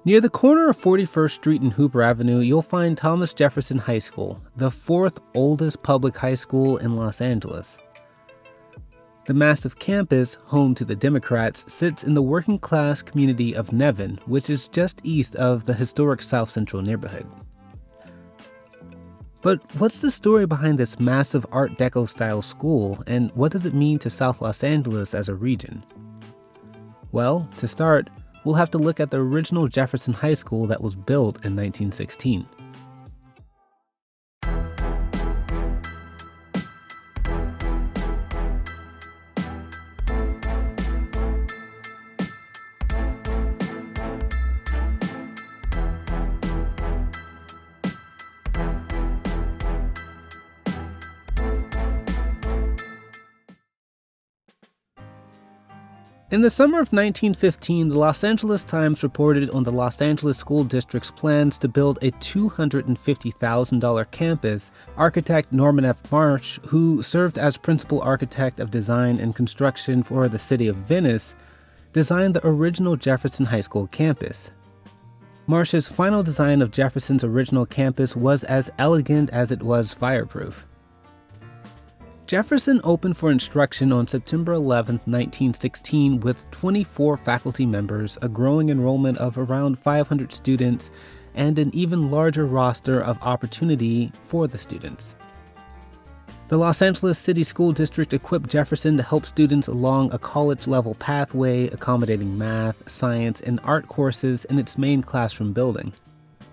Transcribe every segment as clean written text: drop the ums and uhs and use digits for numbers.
Near the corner of 41st Street and Hooper Avenue, you'll find Thomas Jefferson High School, the fourth oldest public high school in Los Angeles. The massive campus, home to the Democrats, sits in the working-class community of Nevin, which is just east of the historic South Central neighborhood. But what's the story behind this massive Art Deco-style school, and what does it mean to South Los Angeles as a region? Well, to start, we'll have to look at the original Jefferson High School that was built in 1916. In the summer of 1915, the Los Angeles Times reported on the Los Angeles School District's plans to build a $250,000 campus. Architect Norman F. Marsh, who served as principal architect of design and construction for the city of Venice, designed the original Jefferson High School campus. Marsh's final design of Jefferson's original campus was as elegant as it was fireproof. Jefferson opened for instruction on September 11, 1916, with 24 faculty members, a growing enrollment of around 500 students, and an even larger roster of opportunity for the students. The Los Angeles City School District equipped Jefferson to help students along a college-level pathway accommodating math, science, and art courses in its main classroom building.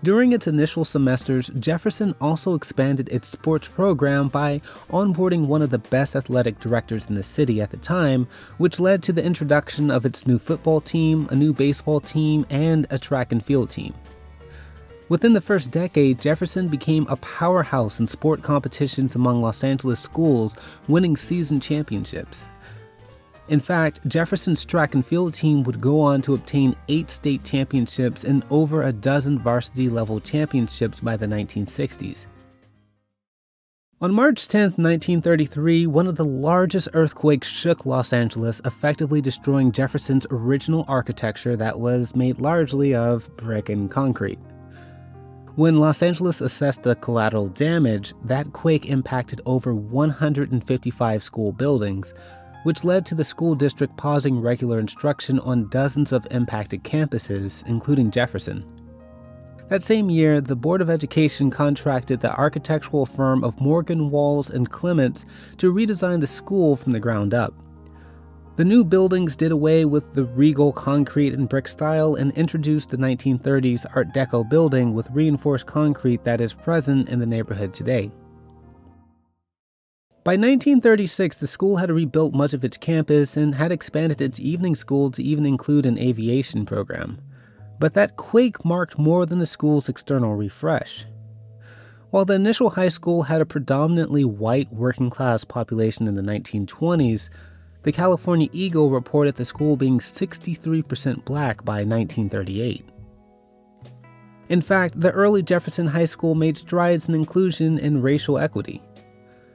During its initial semesters, Jefferson also expanded its sports program by onboarding one of the best athletic directors in the city at the time, which led to the introduction of its new football team, a new baseball team, and a track and field team. Within the first decade, Jefferson became a powerhouse in sport competitions among Los Angeles schools, winning season championships. In fact, Jefferson's track and field team would go on to obtain 8 state championships and over a dozen varsity-level championships by the 1960s. On March 10, 1933, one of the largest earthquakes shook Los Angeles, effectively destroying Jefferson's original architecture that was made largely of brick and concrete. When Los Angeles assessed the collateral damage, that quake impacted over 155 school buildings, which led to the school district pausing regular instruction on dozens of impacted campuses, including Jefferson. That same year, the Board of Education contracted the architectural firm of Morgan, Walls, and Clements to redesign the school from the ground up. The new buildings did away with the regal concrete and brick style and introduced the 1930s Art Deco building with reinforced concrete that is present in the neighborhood today. By 1936, the school had rebuilt much of its campus and had expanded its evening school to even include an aviation program. But that quake marked more than the school's external refresh. While the initial high school had a predominantly white working-class population in the 1920s, the California Eagle reported the school being 63% black by 1938. In fact, the early Jefferson High School made strides in inclusion and racial equity.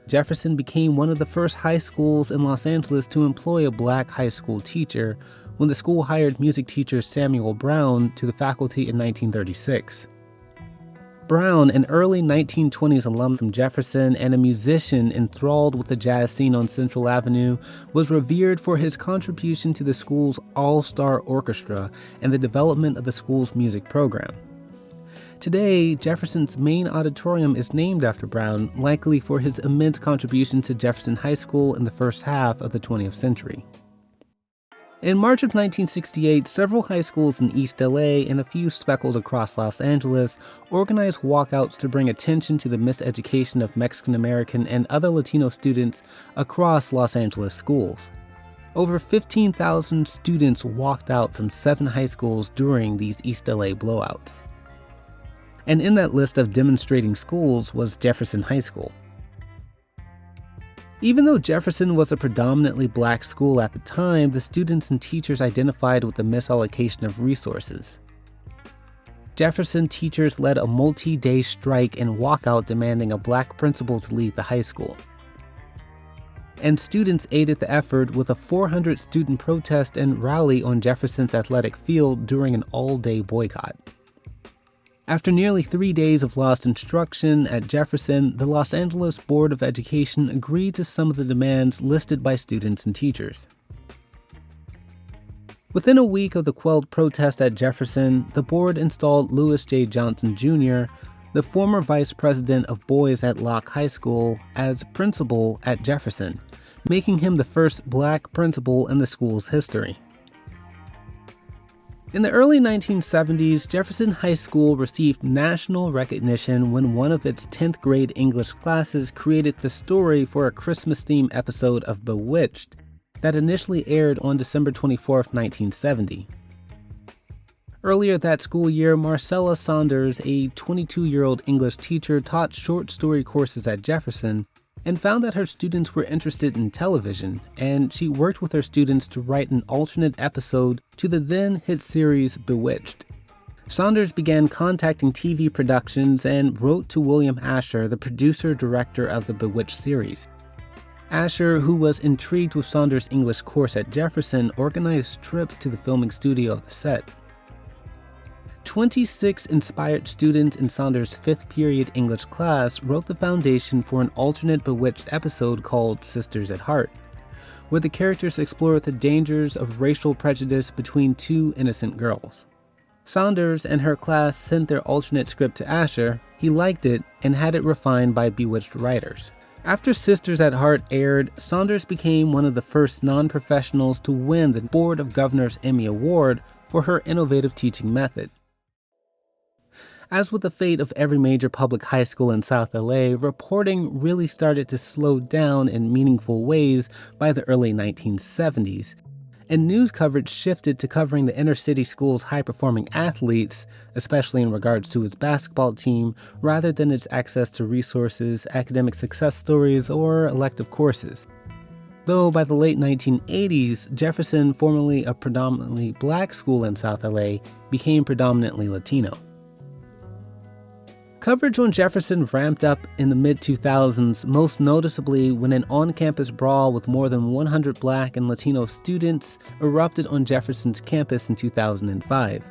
Jefferson became one of the first high schools in Los Angeles to employ a black high school teacher when the school hired music teacher Samuel Brown to the faculty in 1936. Brown, an early 1920s alum from Jefferson and a musician enthralled with the jazz scene on Central Avenue, was revered for his contribution to the school's all-star orchestra and the development of the school's music program. Today, Jefferson's main auditorium is named after Brown, likely for his immense contribution to Jefferson High School in the first half of the 20th century. In March of 1968, several high schools in East LA and a few speckled across Los Angeles organized walkouts to bring attention to the miseducation of Mexican American and other Latino students across Los Angeles schools. Over 15,000 students walked out from 7 high schools during these East LA blowouts. And in that list of demonstrating schools was Jefferson High School. Even though Jefferson was a predominantly black school at the time, the students and teachers identified with the misallocation of resources. Jefferson teachers led a multi-day strike and walkout demanding a black principal to lead the high school. and students aided the effort with a 400-student protest and rally on Jefferson's athletic field during an all-day boycott. After nearly 3 days of lost instruction at Jefferson, the Los Angeles Board of Education agreed to some of the demands listed by students and teachers. Within a week of the quelled protest at Jefferson, the board installed Lewis J. Johnson Jr., the former vice president of boys at Locke High School, as principal at Jefferson, making him the first black principal in the school's history. In the early 1970s, Jefferson High School received national recognition when one of its 10th grade English classes created the story for a Christmas-themed episode of Bewitched that initially aired on December 24, 1970. Earlier that school year, Marcella Saunders, a 22-year-old English teacher, taught short story courses at Jefferson and found that her students were interested in television, and she worked with her students to write an alternate episode to the then hit series Bewitched. Saunders began contacting TV productions and wrote to William Asher, the producer-director of the Bewitched series. Asher, who was intrigued with Saunders' English course at Jefferson, organized trips to the filming studio of the set. 26 inspired students in Saunders' 5th period English class wrote the foundation for an alternate Bewitched episode called Sisters at Heart, where the characters explore the dangers of racial prejudice between two innocent girls. Saunders and her class sent their alternate script to Asher. He liked it and had it refined by Bewitched writers. After Sisters at Heart aired, Saunders became one of the first non-professionals to win the Board of Governors Emmy Award for her innovative teaching method. As with the fate of every major public high school in South LA, reporting really started to slow down in meaningful ways by the early 1970s, and news coverage shifted to covering the inner-city school's high-performing athletes, especially in regards to its basketball team, rather than its access to resources, academic success stories, or elective courses. Though by the late 1980s, Jefferson, formerly a predominantly black school in South LA, became predominantly Latino. Coverage on Jefferson ramped up in the mid-2000s, most noticeably when an on-campus brawl with more than 100 black and Latino students erupted on Jefferson's campus in 2005.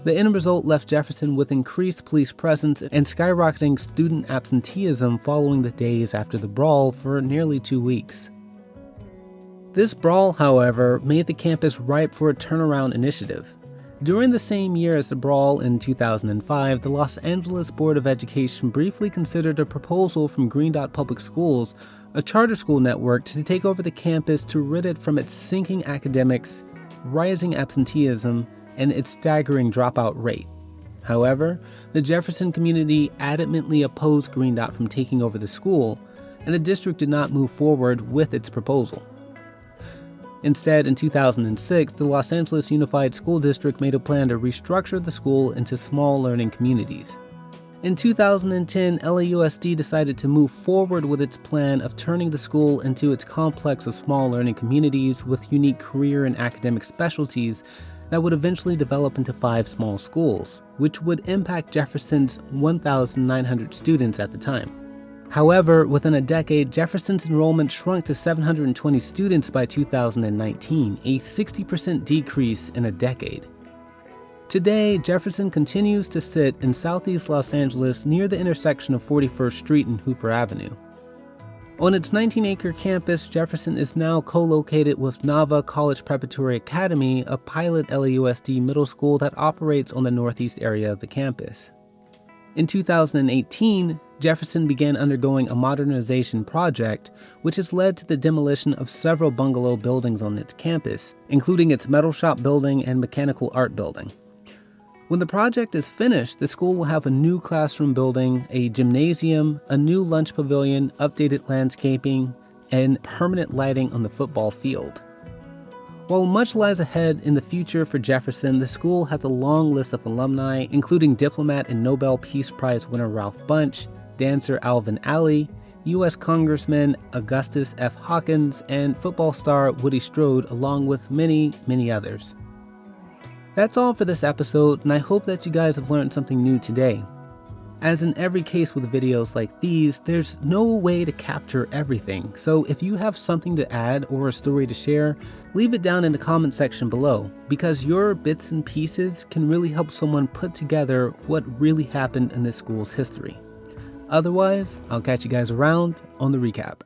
The end result left Jefferson with increased police presence and skyrocketing student absenteeism following the days after the brawl for nearly 2 weeks. This brawl, however, made the campus ripe for a turnaround initiative. During the same year as the brawl in 2005, the Los Angeles Board of Education briefly considered a proposal from Green Dot Public Schools, a charter school network, to take over the campus to rid it from its sinking academics, rising absenteeism, and its staggering dropout rate. However, the Jefferson community adamantly opposed Green Dot from taking over the school, and the district did not move forward with its proposal. Instead, in 2006, the Los Angeles Unified School District made a plan to restructure the school into small learning communities. In 2010, LAUSD decided to move forward with its plan of turning the school into its complex of small learning communities with unique career and academic specialties that would eventually develop into 5 small schools, which would impact Jefferson's 1,900 students at the time. However, within a decade, Jefferson's enrollment shrunk to 720 students by 2019, a 60% decrease in a decade. Today, Jefferson continues to sit in southeast Los Angeles near the intersection of 41st Street and Hooper Avenue. On its 19-acre campus, Jefferson is now co-located with Nava College Preparatory Academy, a pilot LAUSD middle school that operates on the northeast area of the campus. In 2018, Jefferson began undergoing a modernization project, which has led to the demolition of several bungalow buildings on its campus, including its metal shop building and mechanical art building. When the project is finished, the school will have a new classroom building, a gymnasium, a new lunch pavilion, updated landscaping, and permanent lighting on the football field. While much lies ahead in the future for Jefferson, the school has a long list of alumni, including diplomat and Nobel Peace Prize winner Ralph Bunche, dancer Alvin Ailey, U.S. Congressman Augustus F. Hawkins, and football star Woody Strode, along with many, many others. That's all for this episode, and I hope that you guys have learned something new today. As in every case with videos like these, there's no way to capture everything, so if you have something to add or a story to share, leave it down in the comment section below, because your bits and pieces can really help someone put together what really happened in this school's history. Otherwise, I'll catch you guys around on the recap.